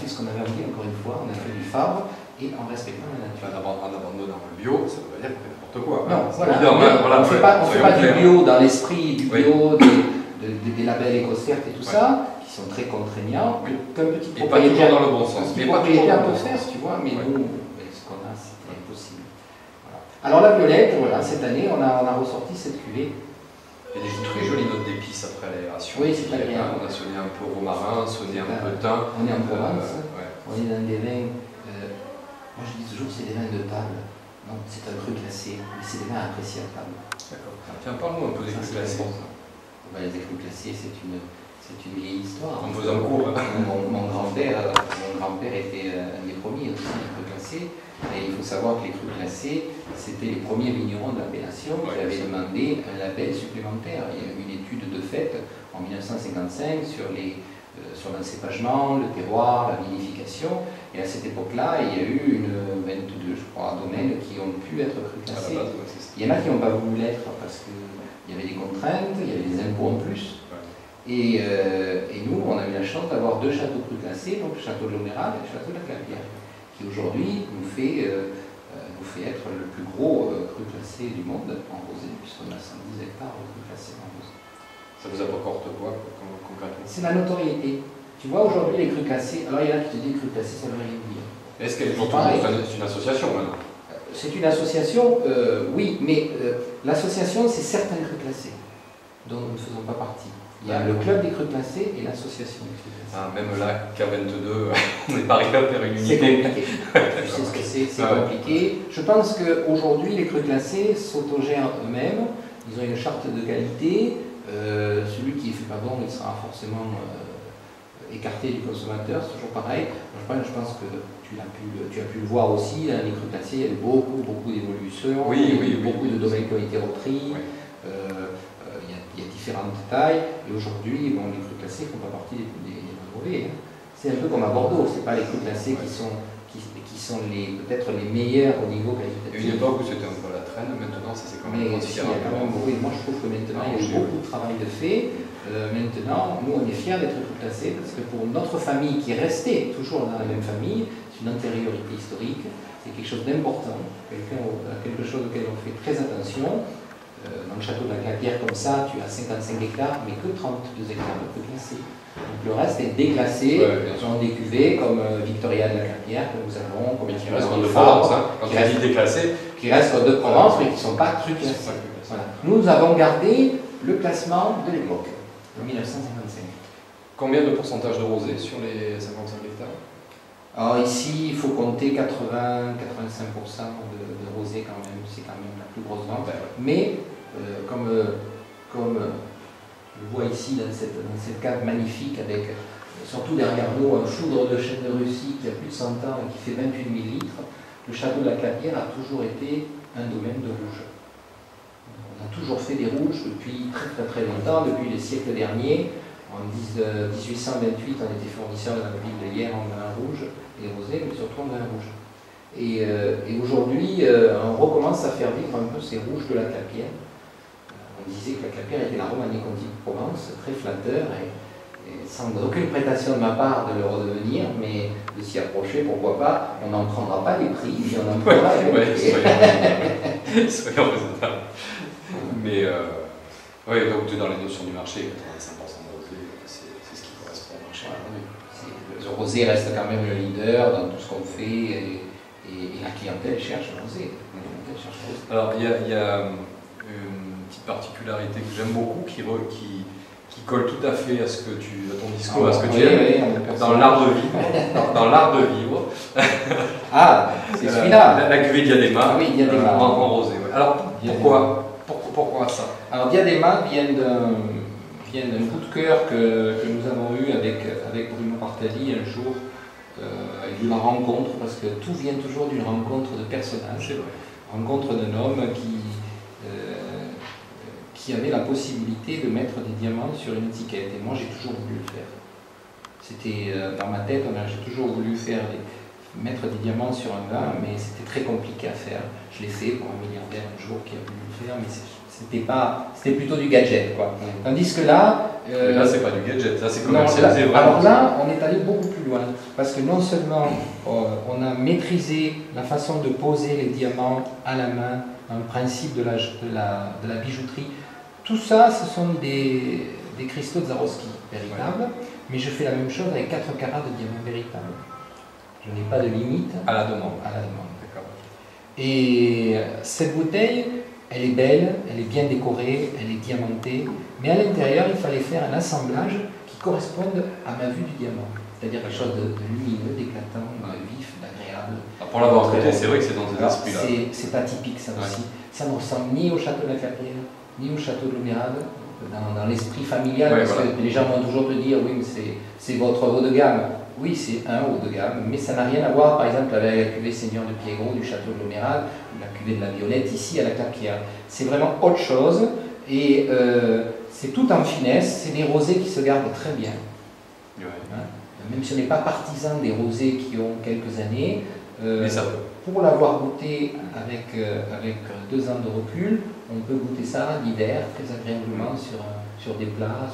[SPEAKER 3] ce qu'on avait envie, encore une fois, on a fait du Fabre et en respectant la nature.
[SPEAKER 2] En abandonnant le bio, ça veut dire n'importe quoi.
[SPEAKER 3] Non, voilà, on ne fait pas du bio dans l'esprit du bio, des labels éco-certes et tout ça, qui sont très contraignants, qu'un petit propriétaire
[SPEAKER 2] dans le bon sens.
[SPEAKER 3] peut faire, tu vois, mais nous, ce qu'on a, c'était impossible. Voilà. Alors la violette, voilà, cette année, on a ressorti cette cuvée.
[SPEAKER 2] Il y a des très jolies notes d'épices après l'aération.
[SPEAKER 3] Oui, c'est très bien.
[SPEAKER 2] On a sonné un peu romarin, sonné un peu thym.
[SPEAKER 3] On est en Provence, on est dans des vins, moi je dis toujours c'est des vins de table. Non, c'est un cru classé, mais c'est des vins appréciés à table. D'accord.
[SPEAKER 2] Tiens, parle-nous un peu des crus classés.
[SPEAKER 3] Les crus classés, c'est une vieille histoire.
[SPEAKER 2] On vous en cours.
[SPEAKER 3] Mon grand-père était un des premiers aussi, les crus classés. Et il faut savoir que les crus classés, c'était les premiers vignerons de l'appellation qui avaient demandé un label supplémentaire. Il y a eu une étude de fait en 1955 sur l'encépagement, le terroir, la vinification. Et à cette époque-là, il y a eu 22, je crois, domaines qui ont pu être crus classés. Il y en a qui n'ont pas voulu l'être parce qu'il y avait des contraintes, il y avait des impôts en plus. Et nous, on a eu la chance d'avoir 2 châteaux crus classés, donc le château de l'Oméral et le château de la Clapière, qui aujourd'hui nous fait être le plus gros cru classé du monde en rosé, puisqu'on a 110 hectares de cru classé en rosé.
[SPEAKER 2] Ça vous apporte quoi concrètement?
[SPEAKER 3] C'est la notoriété. Tu vois, aujourd'hui, les crus classés, alors il y en a qui te disent cru classé, ça veut rien dire.
[SPEAKER 2] Est-ce qu'elle est une association maintenant?
[SPEAKER 3] C'est une association, oui, mais l'association, c'est certains crus classés, dont nous ne faisons pas partie. Il y a le club des crus classés et l'association des crus classés.
[SPEAKER 2] Même là, K22, on n'est pas arrivé à faire une unité.
[SPEAKER 3] C'est compliqué. Tu sais ce que c'est compliqué. Je pense qu'aujourd'hui, les crus classés s'autogèrent eux-mêmes. Ils ont une charte de qualité. Celui qui ne fait pas bon, il sera forcément écarté du consommateur. C'est toujours pareil. Je pense que tu as pu le voir aussi. Dans les crus classés, il y a eu beaucoup d'évolutions. Beaucoup de domaines qui ont été repris. Il y a différentes tailles, et aujourd'hui, les crus classés ne font pas partie des mauvais. C'est un peu comme à Bordeaux, ce n'est pas les crus classés qui sont peut-être les meilleurs au niveau qualitatif.
[SPEAKER 2] Il y a une époque où c'était un peu la traîne, maintenant ça c'est quand même
[SPEAKER 3] moi je trouve que maintenant il y a eu beaucoup de travail de fait. Maintenant, nous on est fiers d'être crus classés, parce que pour notre famille qui est restée toujours dans la même famille, c'est une antériorité historique, c'est quelque chose d'important, quelque chose auquel on fait très attention. Dans le château de la Clapière, comme ça, tu as 55 hectares, mais que 32 hectares de crus classés. Donc le reste est déclassé dans des cuvées comme Victoria de la Clapière, que nous avons, comme
[SPEAKER 2] qui restent de Provence,
[SPEAKER 3] qui restent de Provence, mais qui ne sont pas crus classés. Voilà. Nous avons gardé le classement de l'époque, en 1955.
[SPEAKER 2] Combien de pourcentage de rosé sur les 55 hectares?
[SPEAKER 3] Alors ici, il faut compter 80-85% de rosé quand même, c'est quand même la plus grosse vente. Mais comme je vois ici dans cette cave magnifique avec surtout derrière nous un foudre de chêne de Russie qui a plus de 100 ans et qui fait 28 000 litres, le château de la Clapière a toujours été un domaine de rouge. On a toujours fait des rouges depuis très longtemps, depuis les siècles derniers. En 1828, on était fournisseur de la ville de Hyères en vin rouge et rosé, mais surtout en vin rouge. Et aujourd'hui, on recommence à faire vivre un peu ces rouges de la Clapière. On disait que la Clapière était la Romanée-Conti de Provence, très flatteur, et sans aucune prétention de ma part de le redevenir, mais de s'y approcher, pourquoi pas. On n'en prendra pas les prix, mais on en prendra les prix.
[SPEAKER 2] Soyons raisonnables. Mais oui, donc tu es dans les notions du marché, 85% de rosé, c'est ce qui correspond au marché.
[SPEAKER 3] Le rosé reste quand même le leader dans tout ce qu'on fait, et la clientèle cherche le rosé.
[SPEAKER 2] Alors il y a une petite particularité que j'aime beaucoup qui colle tout à fait à ce que à ton discours, à ce que tu aimes, dans l'art de vivre. Dans l'art de vivre.
[SPEAKER 3] Ah, c'est celui-là.
[SPEAKER 2] La cuvée Diadema,
[SPEAKER 3] oui, Diadema.
[SPEAKER 2] En rosé. Ouais. Alors pourquoi ça?
[SPEAKER 3] Alors Diadema vient d'un coup de cœur que nous avons eu avec Bruno Martelly un jour, et d'une rencontre, parce que tout vient toujours d'une rencontre de personnages, rencontre d'un homme qui avait la possibilité de mettre des diamants sur une étiquette. Et moi, j'ai toujours voulu le faire. C'était dans ma tête, j'ai toujours voulu mettre des diamants sur un vin, mais c'était très compliqué à faire. Je l'ai fait pour un milliardaire un jour qui a voulu le faire, mais c'était plutôt du gadget, quoi. Tandis que là...
[SPEAKER 2] là, c'est pas du gadget, là, c'est commercialisé.
[SPEAKER 3] Alors là, on est allé beaucoup plus loin, parce que non seulement on a maîtrisé la façon de poser les diamants à la main, un principe de la bijouterie. Tout ça, ce sont des cristaux de Swarovski véritables, mais je fais la même chose avec 4 carats de diamants véritables. Je n'ai pas de limite.
[SPEAKER 2] À la demande.
[SPEAKER 3] À la demande. D'accord. Et cette bouteille, elle est belle, elle est bien décorée, elle est diamantée, mais à l'intérieur, il fallait faire un assemblage qui corresponde à ma vue du diamant. C'est-à-dire quelque chose de lumineux, d'éclatant, de vif, d'agréable.
[SPEAKER 2] Pour l'avoir traité, c'est vrai que c'est dans cet esprit-là.
[SPEAKER 3] C'est atypique, ça aussi. Ça ne ressemble ni au château de la Clapière, ni au château de l'Omérade, dans l'esprit familial, parce que les gens vont toujours te dire, oui, mais c'est votre haut de gamme. Oui, c'est un haut de gamme, mais ça n'a rien à voir, par exemple, avec la cuvée Seigneur de Piégros du château de l'Omérade, ou la cuvée de la Violette, ici à la Clapière. C'est vraiment autre chose, et c'est tout en finesse, c'est des rosés qui se gardent très bien.
[SPEAKER 2] Ouais.
[SPEAKER 3] Hein, même si on n'est pas partisan des rosés qui ont quelques années,
[SPEAKER 2] mais ça
[SPEAKER 3] pour l'avoir goûté avec 2 ans de recul, on peut goûter ça l'hiver très agréablement sur des plats.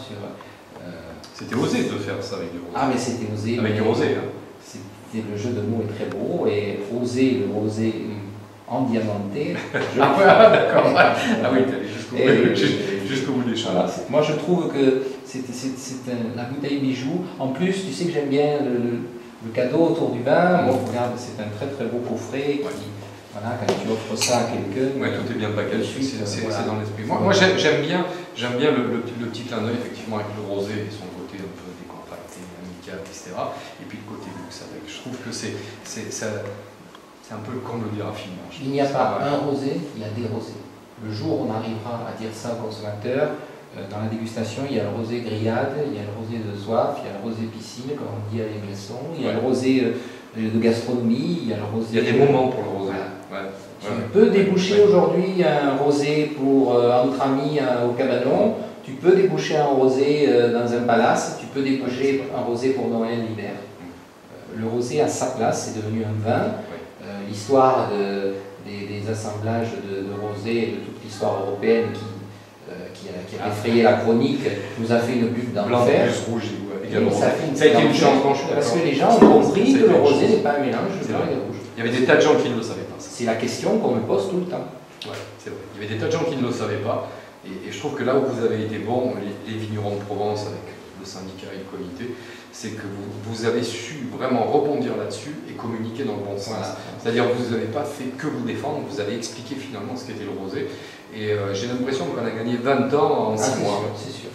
[SPEAKER 2] C'était osé de faire ça avec du rosé.
[SPEAKER 3] Ah, mais c'était osé.
[SPEAKER 2] Avec du rosé. Hein.
[SPEAKER 3] Le jeu de mots est très beau, et oser le rosé endiamanté.
[SPEAKER 2] D'accord. Ah oui, tu allais jusqu'au bout des choses.
[SPEAKER 3] Voilà, moi je trouve que c'est la bouteille bijou. En plus, tu sais que j'aime bien le cadeau autour du vin. Bon, regarde, c'est un très beau coffret. Voilà, quand tu offres ça à quelqu'un.
[SPEAKER 2] Oui, tout est bien packagé, c'est dans l'esprit. Moi j'aime bien le petit clin d'œil, effectivement, avec le rosé et son côté un peu décontracté, amical, etc. Et puis le côté luxe avec. Je trouve que c'est un peu le comble du raffinement.
[SPEAKER 3] Il n'y a pas un rosé, il y a des rosés. Le jour où on arrivera à dire ça au consommateur, dans la dégustation, il y a le rosé grillade, il y a le rosé de soif, il y a le rosé piscine, comme on dit à l'Aigleson, il y a le rosé de gastronomie, il y a le rosé...
[SPEAKER 2] Il y a des moments pour le rosé.
[SPEAKER 3] Voilà. Tu peux déboucher aujourd'hui un rosé pour entre amis au cabanon, tu peux déboucher un rosé dans un palace, tu peux déboucher un rosé pour Noël l'hiver. Le rosé a sa place, c'est devenu un vin. L'histoire des assemblages de rosé et de toute l'histoire européenne qui a effrayé la chronique nous a fait une bulle d'enfer.
[SPEAKER 2] Plus rouge, également.
[SPEAKER 3] Ça a été une chance, parce que les gens ont compris que le rosé n'est pas un mélange de blanc et de rouge.
[SPEAKER 2] Il y avait des tas de gens qui ne le savaient pas.
[SPEAKER 3] C'est la question qu'on me pose tout le temps.
[SPEAKER 2] Ouais, c'est vrai. Il y avait des tas de gens qui ne le savaient pas. Et je trouve que là où vous avez été bon, les vignerons de Provence, avec le syndicat et le comité, c'est que vous avez su vraiment rebondir là-dessus et communiquer dans le bon sens. Voilà. C'est-à-dire que vous n'avez pas fait que vous défendre, vous avez expliqué finalement ce qu'était le rosé. Et j'ai l'impression qu'on a gagné 20 ans en 6 mois.
[SPEAKER 3] C'est sûr.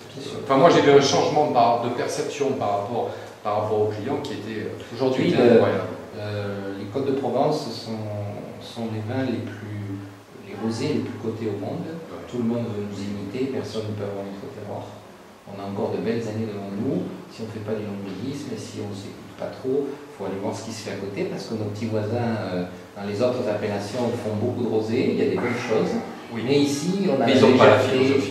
[SPEAKER 2] Enfin, moi j'ai vu un changement de perception par rapport aux clients qui était
[SPEAKER 3] aujourd'hui incroyable. Les Côtes de Provence sont les vins les rosés les plus cotés au monde. Ouais. Tout le monde veut nous imiter, personne ne peut avoir notre terroir. On a encore de belles années devant nous. Si on ne fait pas du nombrilisme, si on ne s'écoute pas trop, il faut aller voir ce qui se fait à côté, parce que nos petits voisins dans les autres appellations font beaucoup de rosés, il y a des bonnes choses. Oui. Mais ici, on a la légèreté,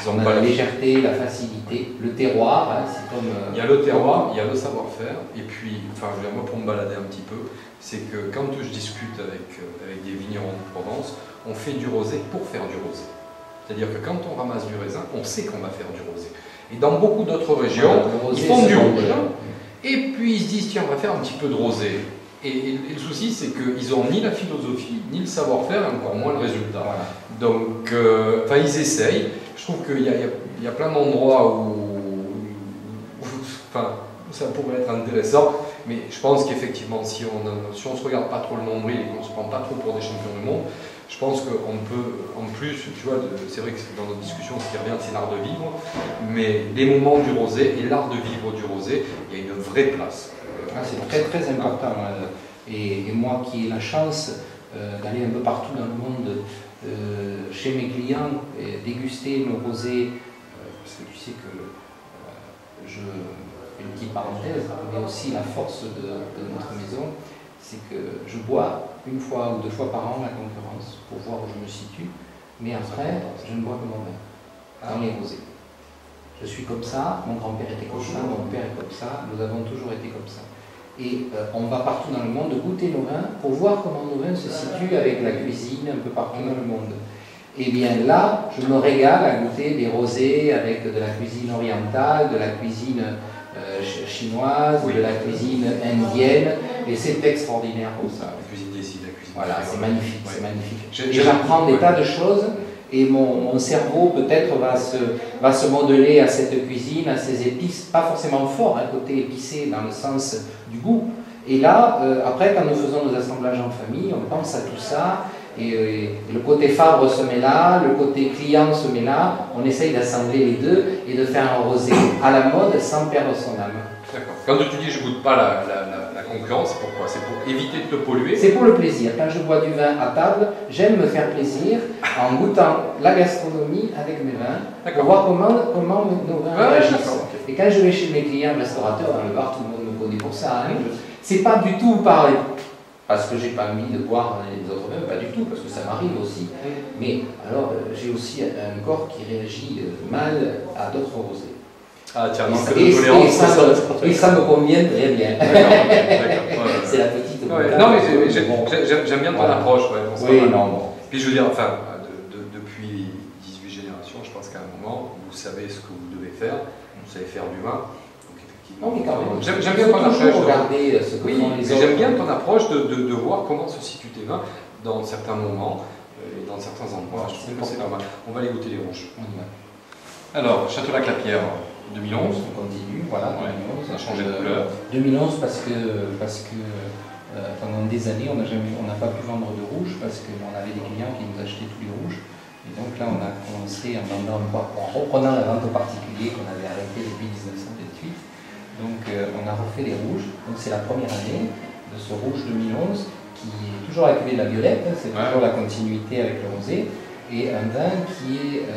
[SPEAKER 3] la légèreté, la facilité, le terroir, hein, c'est comme...
[SPEAKER 2] Il y a le terroir, il y a le savoir-faire, et puis, enfin, moi pour me balader un petit peu, c'est que quand je discute avec des vignerons de Provence, on fait du rosé pour faire du rosé. C'est-à-dire que quand on ramasse du raisin, on sait qu'on va faire du rosé. Et dans beaucoup d'autres régions, ils font du rouge, et puis ils se disent, tiens, on va faire un petit peu de rosé. Et le souci, c'est qu'ils n'ont ni la philosophie, ni le savoir-faire, et encore moins le résultat. Voilà. Donc, enfin, ils essayent. Je trouve qu'il y a plein d'endroits où ça pourrait être intéressant, mais je pense qu'effectivement, si on ne se regarde pas trop le nombril et qu'on ne se prend pas trop pour des champions du monde, je pense qu'on peut, en plus, tu vois, c'est vrai que dans notre discussion, ce qui revient, c'est l'art de vivre, mais les moments du rosé et l'art de vivre du rosé, il y a une vraie place.
[SPEAKER 3] C'est très très important. Et moi qui ai la chance d'aller un peu partout dans le monde, chez mes clients, déguster nos rosés, parce que tu sais que je fais une petite parenthèse, mais aussi la force de notre maison, c'est que je bois 1 fois ou 2 fois par an la concurrence pour voir où je me situe, mais après, je ne bois que mon vin, dans les rosés. Je suis comme ça, mon grand-père était comme ça, mon père est comme ça, nous avons toujours été comme ça. Et on va partout dans le monde goûter nos vins pour voir comment nos vins se situent avec la cuisine un peu partout dans le monde. Et bien là, je me régale à goûter des rosés avec de la cuisine orientale, de la cuisine chinoise, oui, de la cuisine indienne, et c'est extraordinaire pour ça.
[SPEAKER 2] La cuisine d'ici, la cuisine.
[SPEAKER 3] Voilà, c'est magnifique, ouais, c'est magnifique. Et j'apprends des tas de choses, et mon cerveau peut-être va se modeler à cette cuisine, à ces épices, pas forcément fort, un côté épicé dans le sens du goût. Et là, après, quand nous faisons nos assemblages en famille, on pense à tout ça, et le côté Fabre se met là, le côté client se met là, on essaye d'assembler les deux et de faire un rosé à la mode sans perdre son âme.
[SPEAKER 2] D'accord. Quand tu dis je goûte pas la concurrence, c'est pourquoi? C'est pour éviter de te polluer?
[SPEAKER 3] C'est pour le plaisir. Quand je bois du vin à table, j'aime me faire plaisir en goûtant la gastronomie avec mes vins, pour voir comment nos vins réagissent. Okay. Et quand je vais chez mes clients restaurateurs dans le bar, tout le monde me connaît pour ça, hein, c'est pas du tout pareil. Parce que j'ai pas envie de boire les autres vins, pas du tout, parce que ça m'arrive aussi. Mais alors, j'ai aussi un corps qui réagit mal à d'autres rosés.
[SPEAKER 2] Ah tiens, donc de tolérance,
[SPEAKER 3] et ça me convient très bien.
[SPEAKER 2] D'accord.
[SPEAKER 3] C'est la petite.
[SPEAKER 2] Ouais, non, mais j'aime bien ton approche. Ouais,
[SPEAKER 3] oui, non, bon.
[SPEAKER 2] Puis je veux dire, enfin, depuis 18 générations, je pense qu'à un moment, vous savez ce que vous devez faire, vous savez faire du vin.
[SPEAKER 3] Non, mais quand même.
[SPEAKER 2] J'aime bien ton approche.
[SPEAKER 3] Regarder ce que font les autres.
[SPEAKER 2] J'aime bien ton approche de voir comment se situent tes vins dans certains moments et dans certains endroits. Je trouve que c'est pas mal. On va aller goûter les rouges. Alors, Château-Lac-la-Pierre, 2011.
[SPEAKER 3] On continue, voilà, 2011.
[SPEAKER 2] Ça a changé de couleur.
[SPEAKER 3] 2011 parce que pendant des années, on n'a pas pu vendre de rouge parce qu'on avait des clients qui nous achetaient tous les rouges. Et donc là, on a commencé en reprenant la vente aux particuliers qu'on avait arrêtée depuis 1928. Donc on a refait les rouges. Donc c'est la première année de ce rouge 2011 qui est toujours la cuvée de la violette, hein, c'est toujours la continuité avec le rosé. Et un vin qui est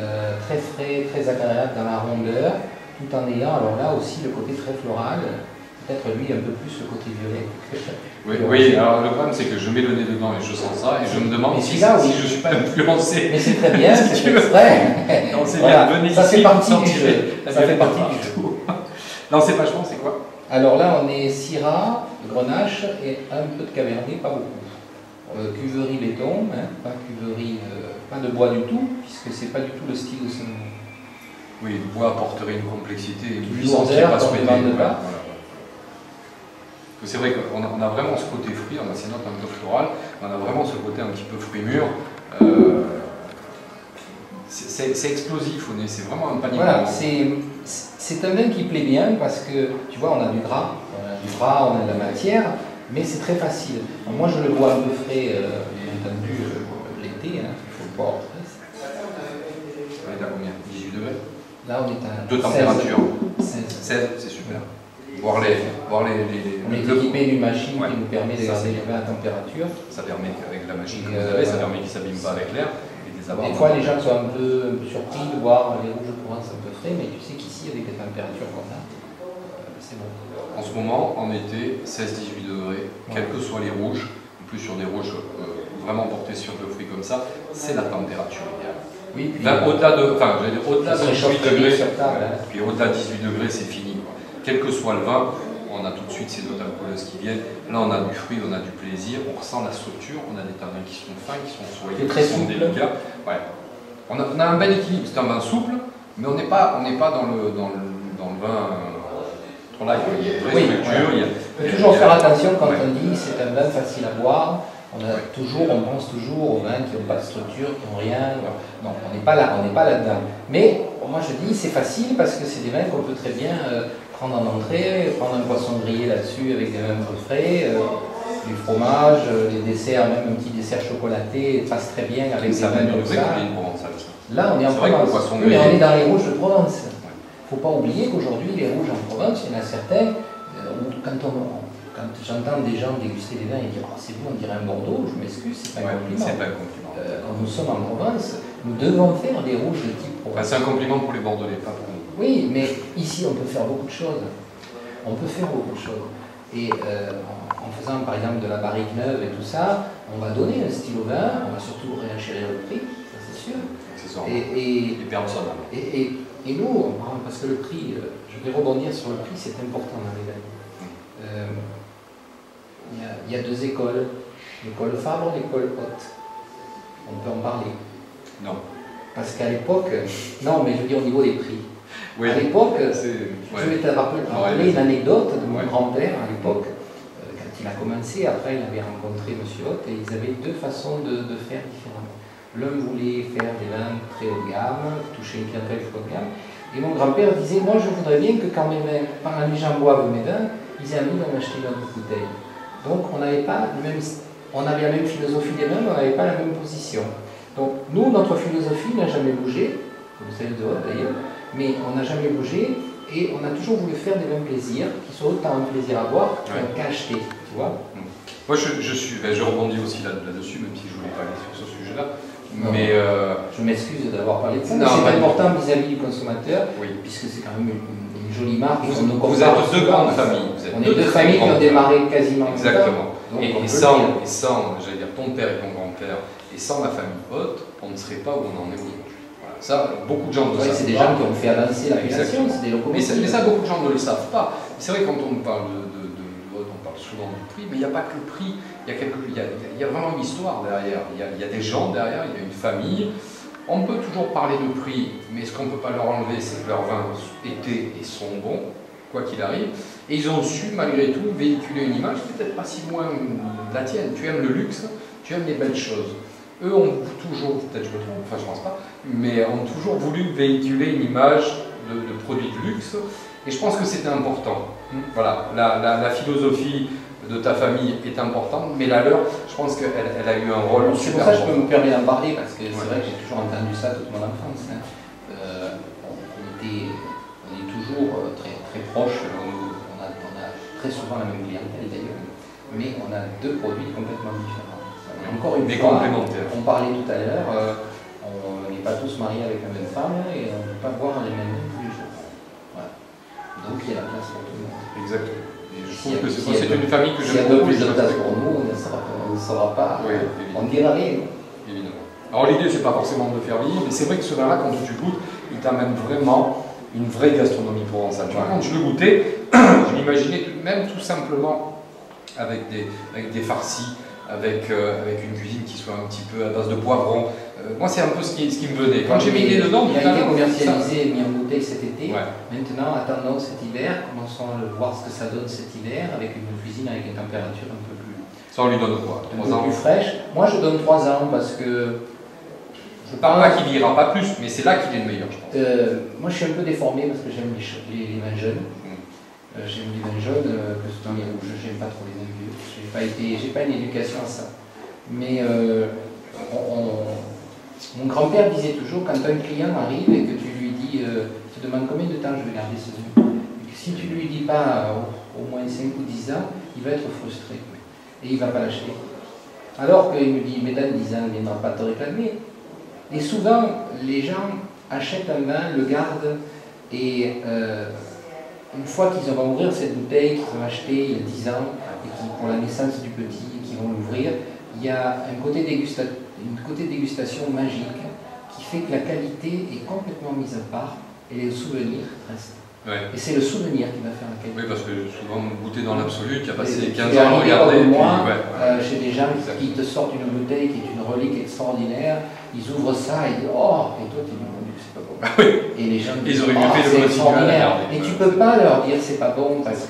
[SPEAKER 3] très frais, très agréable dans la rondeur, tout en ayant alors là aussi le côté très floral, peut-être lui un peu plus le côté violet.
[SPEAKER 2] Oui, alors le problème c'est que je mets le nez dedans et je sens ça, et je me demande si je ne suis pas influencé.
[SPEAKER 3] Mais c'est très bien, c'est extrait.
[SPEAKER 2] Non, c'est bien, venez
[SPEAKER 3] ça
[SPEAKER 2] ici,
[SPEAKER 3] fait partie du jeu. Ça fait partie du jeu.
[SPEAKER 2] Non, c'est vachement, c'est quoi?
[SPEAKER 3] Alors là, on est Syrah, Grenache et un peu de Cabernet, pas beaucoup. Cuverie laiton, hein, pas cuverie, pas de bois du tout, puisque c'est pas du tout le style de ce.
[SPEAKER 2] Oui, le bois apporterait une complexité et une
[SPEAKER 3] puissance qui n'est pas souhaitée.
[SPEAKER 2] C'est vrai qu'on a vraiment ce côté fruit, on a ces notes un peu florales, on a vraiment ce côté un petit peu fruit mûr. C'est explosif au nez, c'est vraiment un panier.
[SPEAKER 3] Voilà, c'est un vin qui plaît bien parce que, tu vois, on a du gras, on a de la matière, mais c'est très facile. Alors moi, je le bois un peu frais, bien entendu, l'été, hein, il faut le boire frais.
[SPEAKER 4] On est à combien? 18 degrés?
[SPEAKER 3] Là, on est à
[SPEAKER 4] de température.
[SPEAKER 3] 16.
[SPEAKER 4] 16, c'est super. Voir les
[SPEAKER 3] on est équipé d'une machine qui nous permet de garder les vins à température.
[SPEAKER 4] Ça permet qu'avec la machine que vous avez, ça permet qu'ils ne s'abîment pas avec l'air.
[SPEAKER 3] Des fois, les gens sont un peu surpris de voir les rouges de Provence un peu frais, mais tu sais qu'ici, avec les températures qu'on a, c'est bon.
[SPEAKER 4] En ce moment, en été, 16-18 degrés, quels que soient les rouges, en plus sur des rouges vraiment portés sur le fruit comme ça, c'est la température idéale.
[SPEAKER 3] Oui, puis
[SPEAKER 4] au-delà de, enfin, j'allais dire, au-delà de 18 degrés, puis au-delà de 18 degrés, c'est fini, quoi. Quel que soit le vin, on a tout de suite ces notes alcooleuses qui viennent. Là, on a du fruit, on a du plaisir, on ressent la structure, on a des tanins qui sont fins, qui sont soyeux, qui sont délicats. Ouais. On a un bel équilibre, c'est un vin souple, mais on n'est pas dans le vin trop light. Il y a une vraie structure. Il
[SPEAKER 3] faut toujours faire attention quand on dit c'est un vin facile à boire. On pense toujours aux vins qui n'ont pas de structure, qui n'ont rien. Non, on n'est pas là-dedans. Mais moi je dis c'est facile parce que c'est des vins qu'on peut très bien prendre en entrée, prendre un poisson grillé là-dessus avec des vins un peu frais, du fromage, les desserts, même un petit dessert chocolaté passe très bien avec des vins comme ça. Là on est en Provence, mais on est dans les rouges de Provence. Il ne faut pas oublier qu'aujourd'hui les rouges en Provence, il y en a certains, quand j'entends des gens déguster des vins et dire oh, c'est bon, on dirait un Bordeaux, je m'excuse, c'est pas un compliment.
[SPEAKER 4] C'est pas un compliment.
[SPEAKER 3] Quand nous sommes en Provence, nous devons faire des rouges de type Provence.
[SPEAKER 4] C'est un compliment pour les Bordelais, pas pour nous.
[SPEAKER 3] Oui, mais ici on peut faire beaucoup de choses. On peut faire beaucoup de choses. Et en faisant par exemple de la barrique neuve et tout ça, on va donner un style au vin, on va surtout réenchérir le prix, ça c'est sûr.
[SPEAKER 4] Et personne.
[SPEAKER 3] Et nous, parce que le prix, je vais rebondir sur le prix, c'est important dans les vins. Il y a deux écoles, l'école Fabre et l'école Haute. On peut en parler.
[SPEAKER 4] Non.
[SPEAKER 3] Parce qu'à l'époque, non, mais je veux dire au niveau des prix.
[SPEAKER 4] Oui.
[SPEAKER 3] À l'époque, je vais te rappeler une anecdote de mon grand-père à l'époque. Quand il a commencé, après il avait rencontré M. Haute et ils avaient deux façons de faire différentes. L'un voulait faire des vins très haut de gamme, toucher une clientèle très haut de gamme. Et mon grand-père disait, moi je voudrais bien que quand les gens boivent mes vins, ils aient envie d'en acheter une autre bouteille. Donc on avait la même philosophie des vins, mais on n'avait pas la même position. Donc nous, notre philosophie n'a jamais bougé, comme celle de Haute d'ailleurs, mais on n'a jamais bougé et on a toujours voulu faire des vins plaisirs qui soient autant un plaisir à boire qu'à acheter, tu vois.
[SPEAKER 4] Moi je rebondis aussi là-dessus, même si je ne voulais pas aller sur ce sujet-là. Mais
[SPEAKER 3] je m'excuse d'avoir parlé de ça, mais c'est important vis-à-vis du consommateur, puisque c'est quand même une jolie marque.
[SPEAKER 4] Vous êtes deux grandes familles.
[SPEAKER 3] On est deux familles qui ont démarré quasiment.
[SPEAKER 4] Exactement. Et sans, j'allais dire, ton père et ton grand-père, et sans la famille Haute, on ne serait pas où on en est aujourd'hui. Voilà. Ça, beaucoup de gens ne le savent pas.
[SPEAKER 3] C'est des gens qui ont fait avancer l'appellation, c'est des locomotives.
[SPEAKER 4] Mais ça, beaucoup de gens ne le savent pas. C'est vrai, quand on parle de Haute, on parle souvent du prix, mais il n'y a pas que le prix. Il y a vraiment une histoire derrière. Il y a des gens derrière, il y a une famille. On peut toujours parler de prix, mais ce qu'on ne peut pas leur enlever, c'est que leurs vins étaient et sont bons, quoi qu'il arrive. Et ils ont su, malgré tout, véhiculer une image qui n'est peut-être pas si loin de la tienne. Tu aimes le luxe, tu aimes les belles choses. Eux ont toujours, peut-être je me trompe, enfin je ne pense pas, mais ont toujours voulu véhiculer une image de produits de luxe. Et je pense que c'était important. Voilà, la philosophie de ta famille est importante, mais la leur, je pense qu'elle a eu un rôle super important. C'est pour ça que je me permets d'en parler, parce que c'est vrai que j'ai toujours entendu ça toute mon enfance. Hein. On est toujours très, très proches, on a très souvent la même clientèle d'ailleurs, mais on a deux produits complètement différents. Encore une fois, on parlait tout à l'heure, on n'est pas tous mariés avec la même femme et on ne peut pas boire les mêmes vins tous les jours. Voilà. Donc il y a la place pour tout le monde. Exactement. Je trouve que c'est une famille que j'aime beaucoup. S'il y a de plus de place pour nous, on ne saura pas, on ne dira rien. Évidemment. Alors l'idée, c'est pas forcément de faire vivre, mais c'est vrai que ce vin-là, quand tu goûtes, il t'amène vraiment une vraie gastronomie provençale. Tu vois, quand je le goûtais, je m'imaginais même tout simplement avec des farcis, avec une cuisine qui soit un petit peu à base de poivrons. Moi, c'est un peu ce qui me venait. Quand j'ai mis les dedans, il a été commercialisé et mis en bouteille cet été. Maintenant, attendons cet hiver, commençons à voir ce que ça donne cet hiver avec une cuisine avec une température un peu plus. Ça, on lui donne quoi? 3 ans? Plus fraîche. Moi, je donne 3 ans parce que Je ne parle pas qu'il vieillira pas plus, mais c'est là qu'il est le meilleur, je pense.
[SPEAKER 5] Moi, je suis un peu déformé parce que j'aime les vins jeunes. J'aime les vins jaunes, que ce soit les rouges, j'aime pas trop les vins vieux. J'ai pas une éducation à ça. Mais mon grand-père disait toujours, quand un client arrive et que tu lui dis, tu te demandes combien de temps je vais garder ce vin, et que si tu lui dis pas au moins 5 ou 10 ans, il va être frustré. Et il ne va pas l'acheter. Alors qu'il me dit, mais dans 10 ans, il ne viendra pas te réclamer. Et souvent, les gens achètent un vin, le gardent, et une fois qu'ils vont ouvrir cette bouteille qu'ils ont achetée il y a 10 ans, et qui, pour la naissance du petit, qui vont l'ouvrir, il y a une côté dégustation magique qui fait que la qualité est complètement mise à part et les souvenirs restent.
[SPEAKER 2] Ouais.
[SPEAKER 5] Et c'est le souvenir qui va faire la qualité.
[SPEAKER 2] Oui, parce que souvent, goûter dans l'absolu, qui a passé
[SPEAKER 5] Et
[SPEAKER 2] 15 ans à regarder.
[SPEAKER 5] Moi,
[SPEAKER 2] ouais.
[SPEAKER 5] chez des gens qui te sortent une bouteille qui est une relique extraordinaire, ils ouvrent ça et disent oh, et toi tu dis mon Dieu, c'est pas bon. Et les gens disent
[SPEAKER 2] auraient
[SPEAKER 5] oh,
[SPEAKER 2] mieux fait de
[SPEAKER 5] c'est
[SPEAKER 2] continuer à
[SPEAKER 5] extraordinaire.
[SPEAKER 2] regarder.
[SPEAKER 5] Et tu peux pas leur dire c'est pas bon parce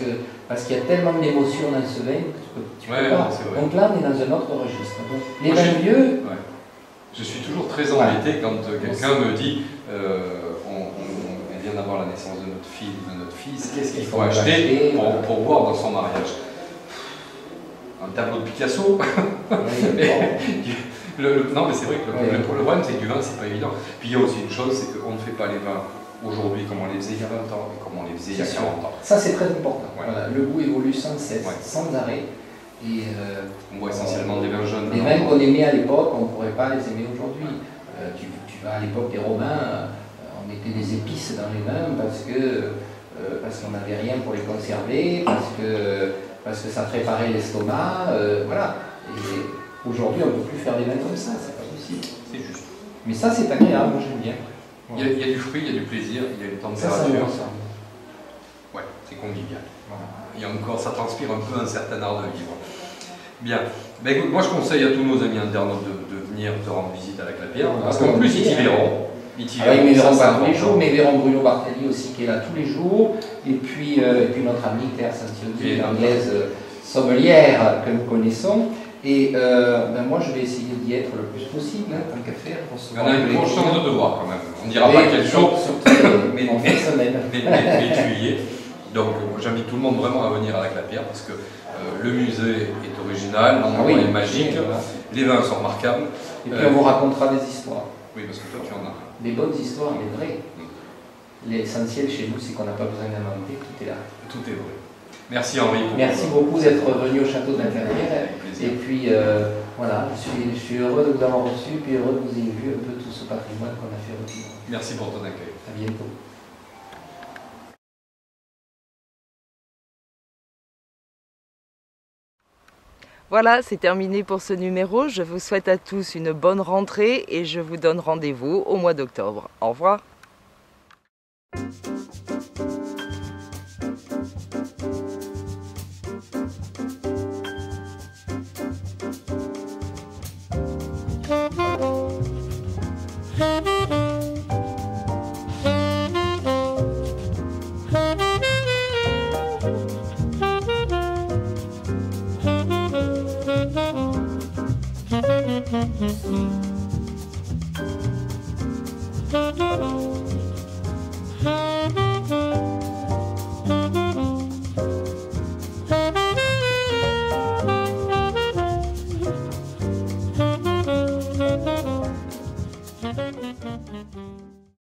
[SPEAKER 5] qu'il y a tellement d'émotions dans ce vin que tu peux pas. Donc là, on est dans un autre registre. Donc, les vins vieux.
[SPEAKER 2] Ouais. Je suis toujours très embêté quand quelqu'un me dit on vient d'avoir la naissance de notre fille ou de notre fils, qu'est-ce qu'il faut acheter pour boire dans son mariage? Un tableau de Picasso. Non, mais c'est vrai que le problème, c'est que du vin, c'est pas évident. Puis il y a aussi une chose, c'est qu'on ne fait pas les vins aujourd'hui comme on les faisait il y a 20 ans et comme on les faisait il y a 40 ans.
[SPEAKER 5] Ça, c'est très important.
[SPEAKER 2] Ouais.
[SPEAKER 5] Voilà, le goût évolue sans cesse, sans arrêt. Et
[SPEAKER 2] on boit essentiellement des vins jeunes.
[SPEAKER 5] Les vins qu'on aimait à l'époque, on ne pourrait pas les aimer aujourd'hui. Tu vas à l'époque des Romains, on mettait des épices dans les vins parce qu'on n'avait rien pour les conserver, parce que ça préparait l'estomac, voilà. Et aujourd'hui, on ne peut plus faire des vins comme ça, c'est pas possible.
[SPEAKER 2] C'est juste.
[SPEAKER 5] Mais ça, c'est agréable, moi j'aime bien.
[SPEAKER 2] Il y a du fruit, il y a du plaisir, il y a une température.
[SPEAKER 5] Ça.
[SPEAKER 2] Ouais, c'est convivial. Voilà. Et encore, ça transpire un peu un certain art de vivre. Bien. Ben, écoute, moi je conseille à tous nos amis internautes de venir te rendre visite à la Clapière, parce qu'en plus ils t'y verront. Ils me
[SPEAKER 5] verront pas tous les jours, mais ils verront Bruno Bartelli aussi qui est là tous les jours, et puis notre amie Claire Santioni, l'anglaise sommelière que nous connaissons. Et moi je vais essayer d'y être le plus possible, hein, tant qu'à faire.
[SPEAKER 2] On a une grosse chance de te voir quand même. On ne dira pas quel jour, mais tu y es. Donc j'invite tout le monde vraiment à venir à la Clapière parce que le musée est original, l'endroit est magique, les vins sont remarquables.
[SPEAKER 5] Et puis on vous racontera des histoires.
[SPEAKER 2] Oui, parce que toi tu en as.
[SPEAKER 5] Des bonnes histoires, mais vraies. L'essentiel chez nous, c'est qu'on n'a pas besoin d'inventer, tout est là.
[SPEAKER 2] Tout est vrai. Merci Henri.
[SPEAKER 5] Merci beaucoup d'être venu au château de la Clapière. Et puis voilà, je suis heureux de vous avoir reçu, puis heureux que vous ayez vu un peu tout ce patrimoine qu'on a fait revivre.
[SPEAKER 2] Merci pour ton accueil.
[SPEAKER 5] À bientôt.
[SPEAKER 1] Voilà, c'est terminé pour ce numéro. Je vous souhaite à tous une bonne rentrée et je vous donne rendez-vous au mois d'octobre. Au revoir.
[SPEAKER 6] Mm-hmm.